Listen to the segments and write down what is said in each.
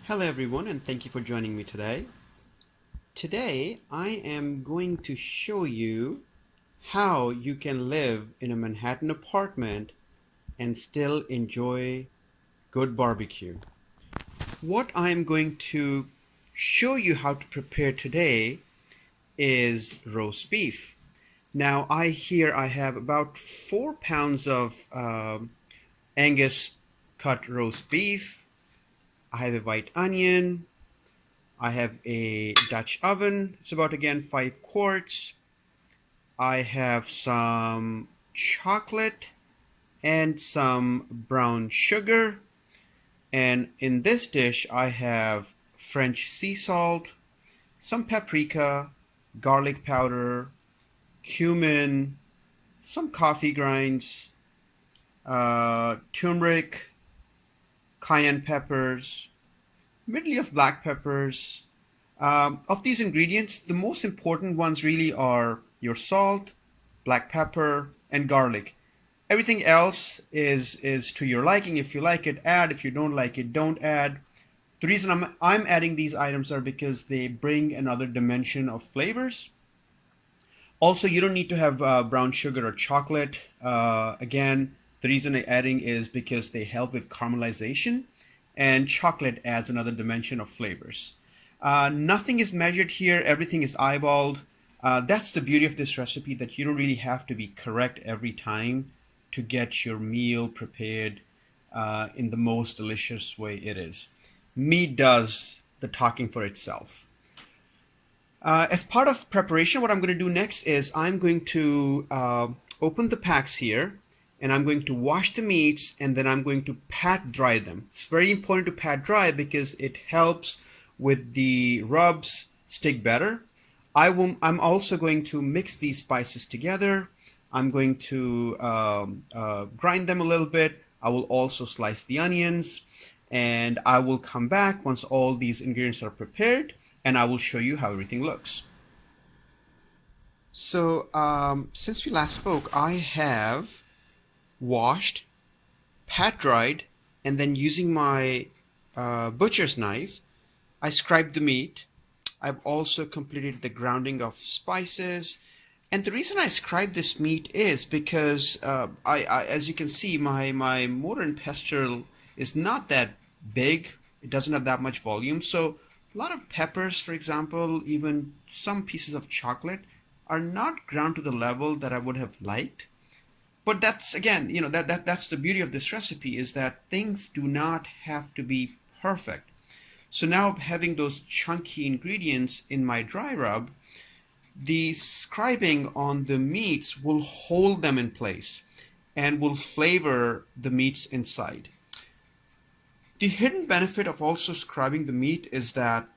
Hello everyone, and thank you for joining me today. Today I am going to show you how you can live in a Manhattan apartment and still enjoy good barbecue. What I'm going to show you how to prepare today is roast beef. Now I have about 4 pounds of Angus cut roast beef. I have a white onion. I have a Dutch oven. It's about, again, 5 quarts. I have some chocolate and some brown sugar. And in this dish, I have French sea salt, some paprika, garlic powder, cumin, some coffee grinds, turmeric, cayenne peppers, medley of black peppers. Of these ingredients, the most important ones really are your salt, black pepper, and garlic. Everything else is to your liking. If you like it, add. If you don't like it, don't add. The reason I'm adding these items are because they bring another dimension of flavors. Also, you don't need to have brown sugar or chocolate. Again, the reason I'm adding is because they help with caramelization, and chocolate adds another dimension of flavors. Nothing is measured here, everything is eyeballed. That's the beauty of this recipe, that you don't really have to be correct every time to get your meal prepared in the most delicious way it is. Meat does the talking for itself. As part of preparation, what I'm going to do next is I'm going to open the packs here, and I'm going to wash the meats, and then I'm going to pat dry them. It's very important to pat dry because it helps with the rubs stick better. I'm also going to mix these spices together. I'm going to grind them a little bit. I will also slice the onions, and I will come back once all these ingredients are prepared, and I will show you how everything looks. So, since we last spoke, I have washed, pat dried, and then using my butcher's knife, I scribed the meat. I've also completed the grounding of spices. And the reason I scribe this meat is because, as you can see, my mortar and pestle is not that big. It doesn't have that much volume. So a lot of peppers, for example, even some pieces of chocolate are not ground to the level that I would have liked. But that's, again, that's the beauty of this recipe, is that things do not have to be perfect. So now, having those chunky ingredients in my dry rub, the scribing on the meats will hold them in place and will flavor the meats inside. The hidden benefit of also scribing the meat is that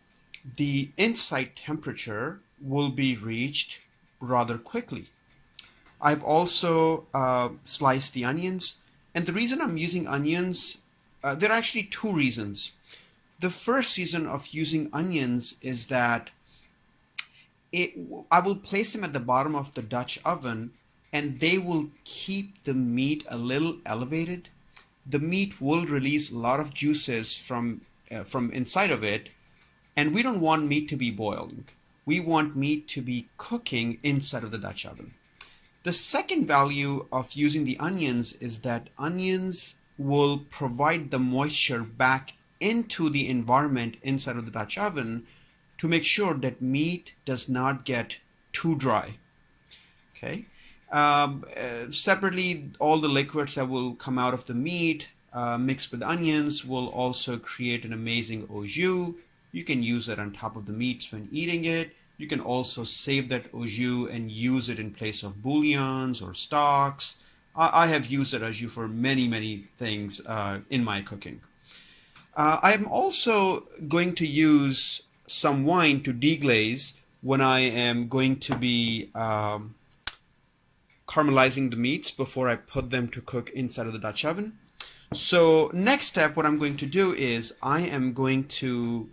the inside temperature will be reached rather quickly. I've also sliced the onions, and the reason I'm using onions, there are actually two reasons. The first reason of using onions is that I will place them at the bottom of the Dutch oven, and they will keep the meat a little elevated. The meat will release a lot of juices from inside of it, and we don't want meat to be boiling. We want meat to be cooking inside of the Dutch oven. The second value of using the onions is that onions will provide the moisture back into the environment inside of the Dutch oven to make sure that meat does not get too dry. Okay. Separately, all the liquids that will come out of the meat mixed with onions will also create an amazing au jus. You can use it on top of the meats when eating it. You can also save that au jus and use it in place of bouillons or stocks. I have used that au jus for many things in my cooking. I'm also going to use some wine to deglaze when I am going to be caramelizing the meats before I put them to cook inside of the Dutch oven. So next step, what I'm going to do is I am going to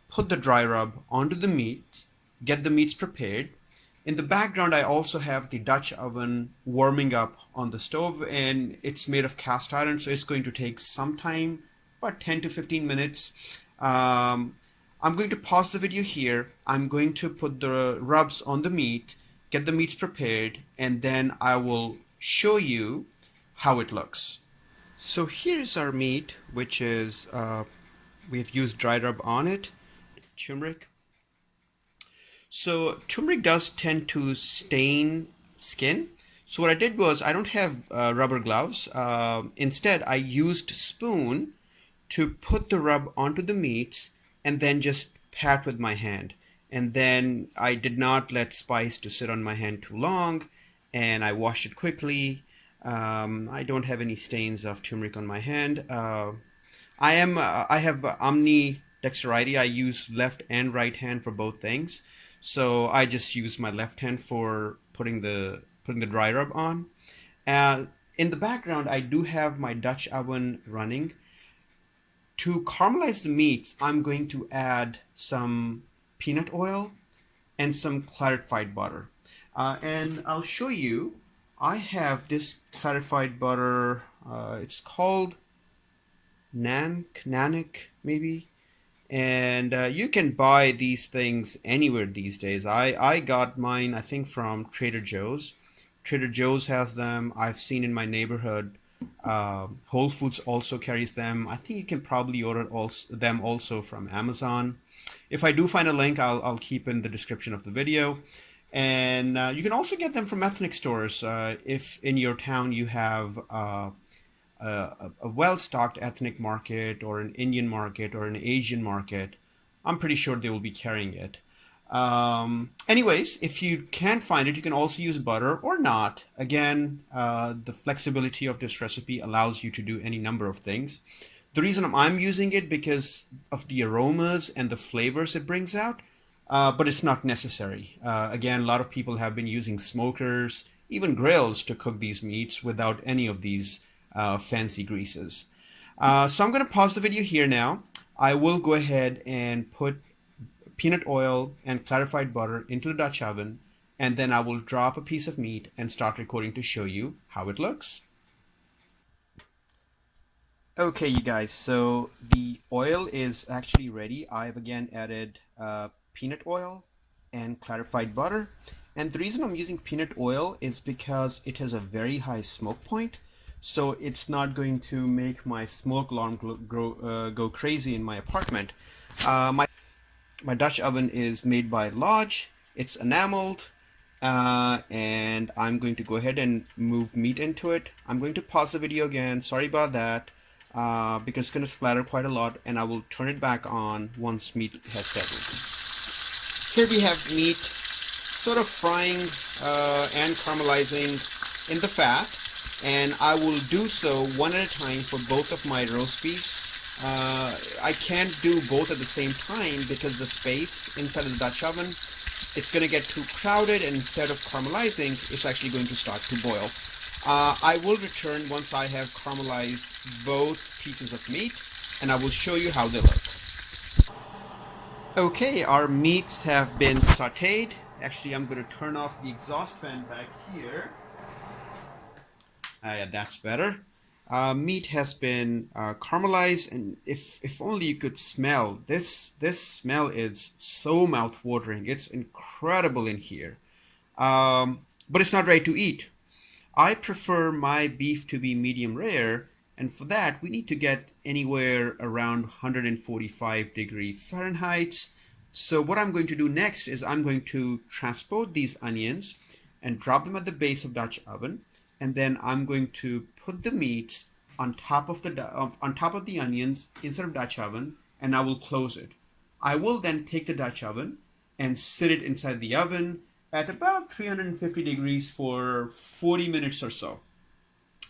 put the dry rub onto the meat, get the meats prepared. In the background, I also have the Dutch oven warming up on the stove, and it's made of cast iron, so it's going to take some time, about 10 to 15 minutes. Um, I'm going to pause the video here. I'm going to put the rubs on the meat, get the meats prepared, and then I will show you how it looks. So here's our meat, which is, we've used dry rub on it, turmeric. So turmeric does tend to stain skin. So what I did was, I don't have rubber gloves. Instead, I used spoon to put the rub onto the meats and then just pat with my hand. And then I did not let spice to sit on my hand too long, and I washed it quickly. I don't have any stains of turmeric on my hand. I have omnidexterity. I use left and right hand for both things. So I just use my left hand for putting the dry rub on. Uh, in the background, I do have my Dutch oven running. To caramelize the meats, I'm going to add some peanut oil and some clarified butter. And I'll show you, I have this clarified butter. It's called Nanik, maybe. And you can buy these things anywhere these days. I got mine, I think, from Trader Joe's. Trader Joe's has them. I've seen in my neighborhood. Whole Foods also carries them. I think you can probably order them also from Amazon. If I do find a link, I'll keep in the description of the video. And you can also get them from ethnic stores. If in your town you have a well-stocked ethnic market or an Indian market or an Asian market, I'm pretty sure they will be carrying it. Anyways, if you can't find it, you can also use butter or not. Again, the flexibility of this recipe allows you to do any number of things. The reason I'm using it because of the aromas and the flavors it brings out, but it's not necessary. Again, a lot of people have been using smokers, even grills, to cook these meats without any of these fancy greases. So I'm going to pause the video here now. I will go ahead and put peanut oil and clarified butter into the Dutch oven, and then I will drop a piece of meat and start recording to show you how it looks. Okay, you guys, so the oil is actually ready. I've again added peanut oil and clarified butter. And the reason I'm using peanut oil is because it has a very high smoke point. So it's not going to make my smoke alarm go crazy in my apartment. My Dutch oven is made by Lodge. It's enameled. And I'm going to go ahead and move meat into it. I'm going to pause the video again. Sorry about that. Because it's going to splatter quite a lot, and I will turn it back on once meat has settled. Here we have meat sort of frying and caramelizing in the fat, and I will do so one at a time for both of my roast beefs. I can't do both at the same time because the space inside of the Dutch oven, it's going to get too crowded, and instead of caramelizing, it's actually going to start to boil. I will return once I have caramelized both pieces of meat, and I will show you how they look. Okay, our meats have been sauteed. Actually, I'm going to turn off the exhaust fan back here. Yeah, that's better. Meat has been caramelized, and if only you could smell this. This smell is so mouth-watering. It's incredible in here, but it's not ready to eat. I prefer my beef to be medium rare, and for that we need to get anywhere around 145°F. So what I'm going to do next is I'm going to transport these onions and drop them at the base of Dutch oven, and then I'm going to put the meats on top of the onions inside of Dutch oven, and I will close it. I will then take the Dutch oven and sit it inside the oven at about 350 degrees for 40 minutes or so.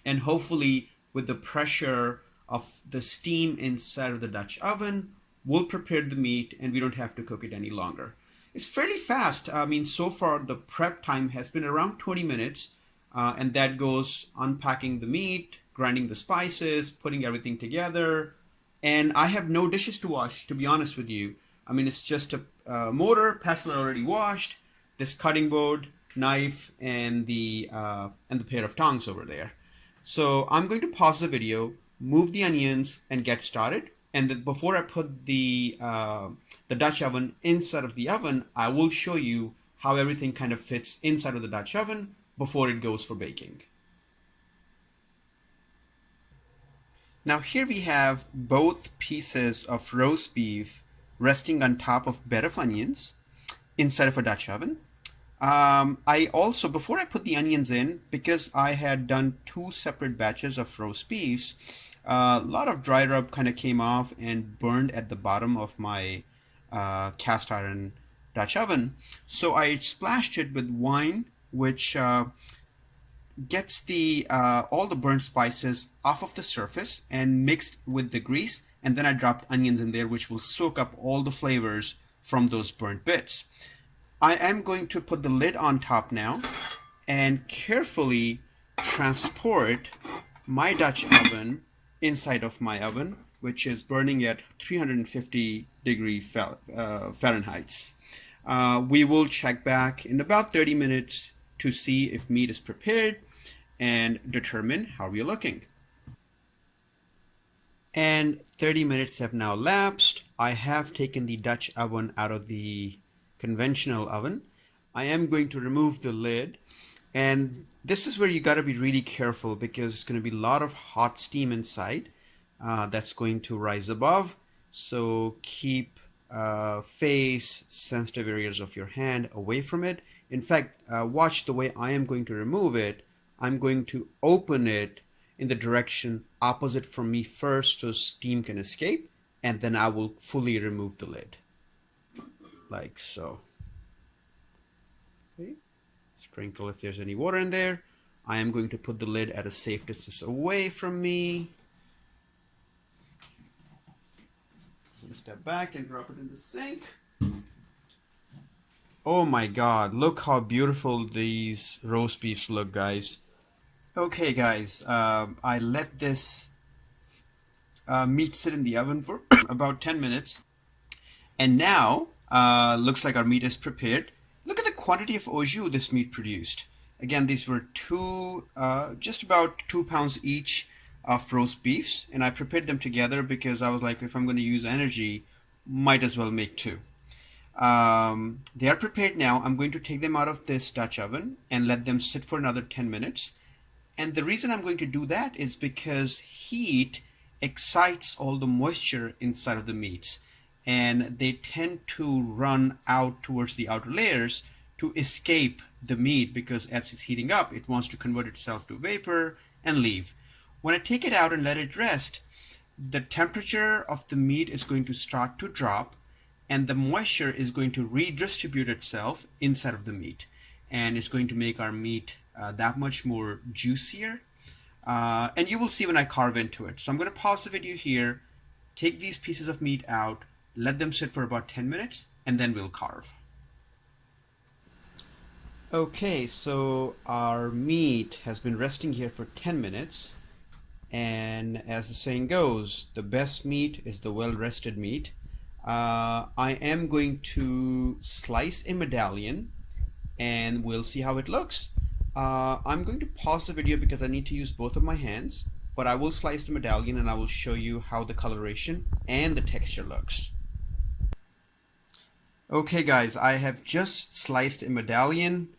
And hopefully, with the pressure of the steam inside of the Dutch oven, we'll prepare the meat and we don't have to cook it any longer. It's fairly fast. I mean, so far the prep time has been around 20 minutes, and that goes unpacking the meat, grinding the spices, putting everything together. And I have no dishes to wash, to be honest with you. I mean, it's just a mortar, pestle already washed, this cutting board, knife, and the pair of tongs over there. So I'm going to pause the video, move the onions, and get started. And then before I put the Dutch oven inside of the oven, I will show you how everything kind of fits inside of the Dutch oven before it goes for baking. Now here we have both pieces of roast beef resting on top of bed of onions inside of a Dutch oven. I also, before I put the onions in, because I had done two separate batches of roast beefs, a lot of dry rub kind of came off and burned at the bottom of my cast iron Dutch oven. So I splashed it with wine, which gets the all the burnt spices off of the surface and mixed with the grease, and then I dropped onions in there, which will soak up all the flavors from those burnt bits. I am going to put the lid on top now and carefully transport my Dutch oven inside of my oven, which is burning at 350-degree Fahrenheit. We will check back in about 30 minutes to see if meat is prepared and determine how we're looking. And 30 minutes have now lapsed. I have taken the Dutch oven out of the conventional oven. I am going to remove the lid, and this is where you got to be really careful because it's going to be a lot of hot steam inside that's going to rise above. So keep face, sensitive areas of your hand away from it. In fact, watch the way I am going to remove it. I'm going to open it in the direction opposite from me first so steam can escape, and then I will fully remove the lid like so. Okay. Sprinkle if there's any water in there. I am going to put the lid at a safe distance away from me. I'm going to step back and drop it in the sink. Oh my god, look how beautiful these roast beefs look, guys. Okay guys, I let this meat sit in the oven for about 10 minutes, and now looks like our meat is prepared. Look at the quantity of au jus this meat produced. Again, these were just about 2 pounds each of roast beefs, and I prepared them together because I was like, if I'm going to use energy, might as well make two. They are prepared now. I'm going to take them out of this Dutch oven and let them sit for another 10 minutes. And the reason I'm going to do that is because heat excites all the moisture inside of the meats, and they tend to run out towards the outer layers to escape the meat, because as it's heating up, it wants to convert itself to vapor and leave. When I take it out and let it rest, the temperature of the meat is going to start to drop, and the moisture is going to redistribute itself inside of the meat, and it's going to make our meat that much more juicier. And you will see when I carve into it. So I'm going to pause the video here, take these pieces of meat out, let them sit for about 10 minutes, and then we'll carve. Okay, so our meat has been resting here for 10 minutes. And as the saying goes, the best meat is the well-rested meat. I am going to slice a medallion, and we'll see how it looks. I'm going to pause the video because I need to use both of my hands, but I will slice the medallion and I will show you how the coloration and the texture looks. Okay guys, I have just sliced a medallion,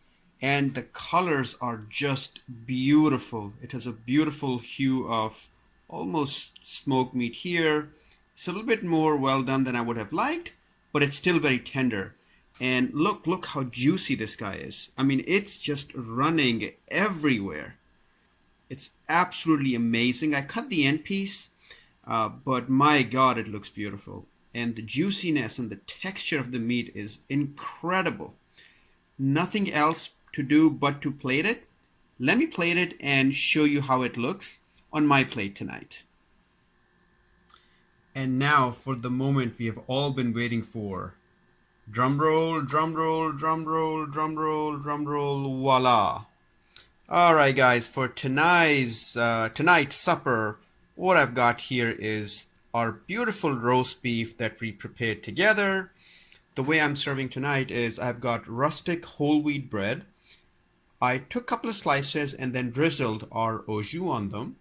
and the colors are just beautiful. It has a beautiful hue of almost smoked meat here. It's a little bit more well done than I would have liked, but it's still very tender. And look how juicy this guy is. I mean, it's just running everywhere. It's absolutely amazing. I cut the end piece, but my God, it looks beautiful. And the juiciness and the texture of the meat is incredible. Nothing else to do but to plate it. Let me plate it and show you how it looks on my plate tonight. And now for the moment we have all been waiting for. Drum roll, drum roll, drum roll, drum roll, drum roll, voila. All right, guys, for tonight's supper, what I've got here is our beautiful roast beef that we prepared together. The way I'm serving tonight is I've got rustic whole wheat bread. I took a couple of slices and then drizzled our au jus on them.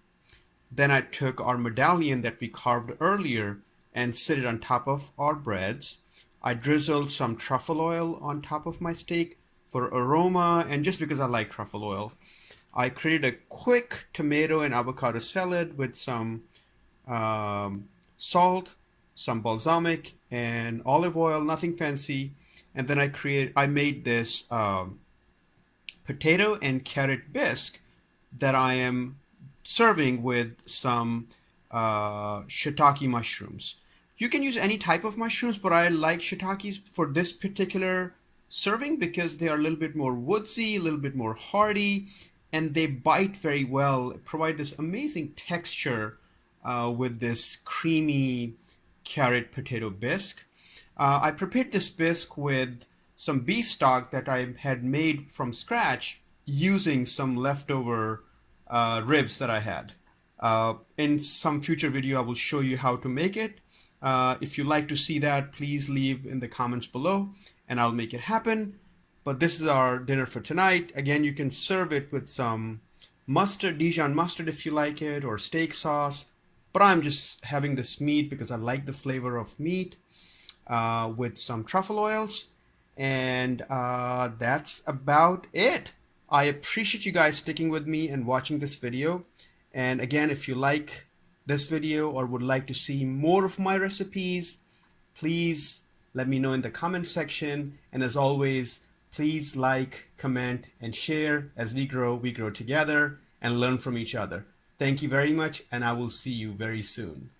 Then I took our medallion that we carved earlier. and sit it on top of our breads. I drizzled some truffle oil on top of my steak for aroma and just because I like truffle oil. I created a quick tomato and avocado salad with some salt, some balsamic, and olive oil, nothing fancy. And then I made this potato and carrot bisque that I am serving with some shiitake mushrooms. You can use any type of mushrooms, but I like shiitakes for this particular serving because they are a little bit more woodsy, a little bit more hardy, and they bite very well, provide this amazing texture with this creamy carrot potato bisque. I prepared this bisque with some beef stock that I had made from scratch using some leftover ribs that I had. In some future video, I will show you how to make it. If you like to see that, please leave in the comments below and I'll make it happen. But this is our dinner for tonight. Again, you can serve it with some mustard, Dijon mustard if you like it, or steak sauce. But I'm just having this meat because I like the flavor of meat with some truffle oils. And that's about it. I appreciate you guys sticking with me and watching this video. And again, if you like this video or would like to see more of my recipes, please let me know in the comment section. And as always, please like, comment, and share. As we grow together and learn from each other. Thank you very much, and I will see you very soon.